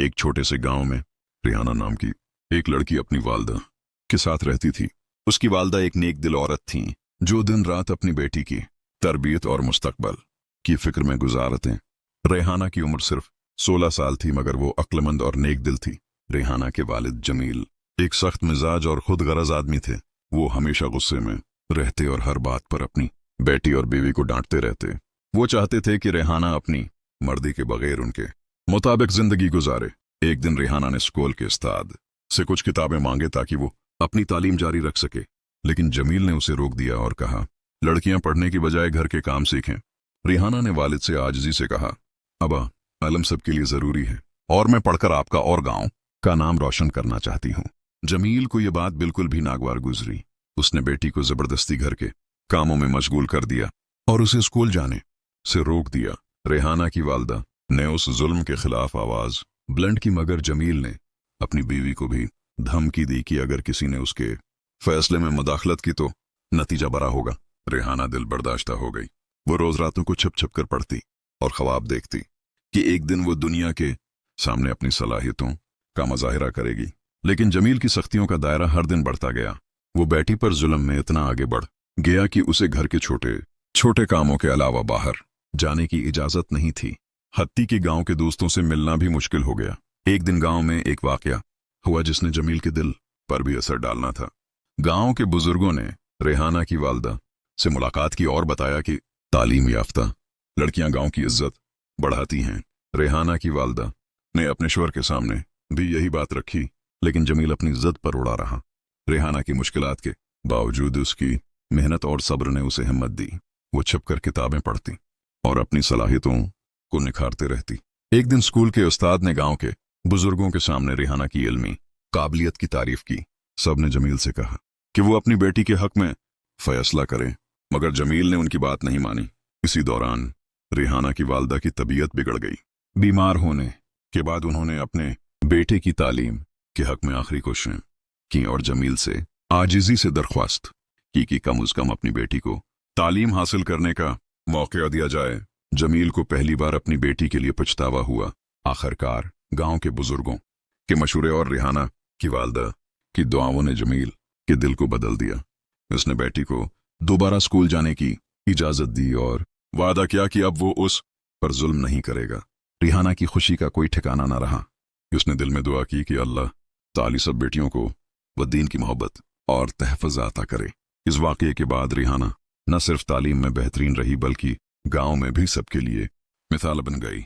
एक छोटे से गांव में रेहाना नाम की एक लड़की अपनी वालदा के साथ रहती थी। उसकी वालदा एक नेक दिल औरत थीं जो दिन रात अपनी बेटी की तरबियत और मुस्तकबल की फिक्र में गुजारते। रेहाना की उम्र सिर्फ 16 साल थी, मगर वो अक्लमंद और नेक दिल थी। रेहाना के वालिद जमील एक सख्त मिजाज और खुद गरज आदमी थे। वो हमेशा गुस्से में रहते और हर बात पर अपनी बेटी और बीवी को डांटते रहते। वो चाहते थे कि रेहाना अपनी मर्दी के बगैर उनके मुताबिक जिंदगी गुजारे। एक दिन रेहाना ने स्कूल के उस्ताद से कुछ किताबें मांगे ताकि वो अपनी तालीम जारी रख सके, लेकिन जमील ने उसे रोक दिया और कहा, लड़कियां पढ़ने की बजाय घर के काम सीखें। रेहाना ने वालिद से आजिज़ी से कहा, अबा, इल्म सबके लिए जरूरी है और मैं पढ़कर आपका और गांव का नाम रोशन करना चाहती हूँ। जमील को यह बात बिल्कुल भी नागवार गुजरी। उसने बेटी को जबरदस्ती घर के कामों में मशगूल कर दिया और उसे स्कूल जाने से रोक दिया। रेहाना की वालदा ने उस जुल्म के खिलाफ आवाज बुलंद की, मगर जमील ने अपनी बीवी को भी धमकी दी कि अगर किसी ने उसके फैसले में मुदाखलत की तो नतीजा बड़ा होगा। रेहाना दिल बर्दाश्ता हो गई। वो रोज रातों को छुप छुप कर पढ़ती और ख्वाब देखती कि एक दिन वो दुनिया के सामने अपनी सलाहियतों का मुजाहिरा करेगी। लेकिन जमील की सख्तियों का दायरा हर दिन बढ़ता गया। वो बेटी पर जुल्म में इतना आगे बढ़ गया कि उसे घर के छोटे छोटे कामों के अलावा बाहर जाने की इजाजत नहीं थी। हत्ती के गांव के दोस्तों से मिलना भी मुश्किल हो गया। एक दिन गांव में एक वाकया हुआ जिसने जमील के दिल पर भी असर डालना था। गांव के बुजुर्गों ने रेहाना की वालदा से मुलाकात की और बताया कि तालीम याफ्ता लड़कियां गांव की इज्जत बढ़ाती हैं। रेहाना की वालदा ने अपने शोहर के सामने भी यही बात रखी, लेकिन जमील अपनी जिद पर उड़ा रहा। रेहाना की मुश्किलात के बावजूद उसकी मेहनत और सब्र ने उसे हिम्मत दी। वो छुपकर किताबें पढ़ती और अपनी सलाहियतों को निखारते रहती। एक दिन स्कूल के उस्ताद ने गांव के बुजुर्गों के सामने रेहाना की इल्मी काबिलियत की तारीफ की। सब ने जमील से कहा कि वो अपनी बेटी के हक में फैसला करे, मगर जमील ने उनकी बात नहीं मानी। इसी दौरान रेहाना की वालदा की तबीयत बिगड़ गई। बीमार होने के बाद उन्होंने अपने बेटे की तालीम के हक में आखिरी कोशिशें की और जमील से आजिज़ी से दरख्वास्त की कि कम से कम अपनी बेटी को तालीम हासिल करने का मौका दिया जाए। जमील को पहली बार अपनी बेटी के लिए पछतावा हुआ। आखिरकार गांव के बुजुर्गों के मशवरे और रेहाना की वालदा की दुआओं ने जमील के दिल को बदल दिया। उसने बेटी को दोबारा स्कूल जाने की इजाजत दी और वादा किया कि अब वो उस पर जुल्म नहीं करेगा। रेहाना की खुशी का कोई ठिकाना न रहा। उसने दिल में दुआ की कि अल्लाह ताली सब बेटियों को व दीन की मोहब्बत और तहफ़्फ़ुज़ अता करे। इस वाक़ये के बाद रेहाना न सिर्फ तालीम में बेहतरीन रही, बल्कि गांव में भी सबके लिए मिसाल बन गई।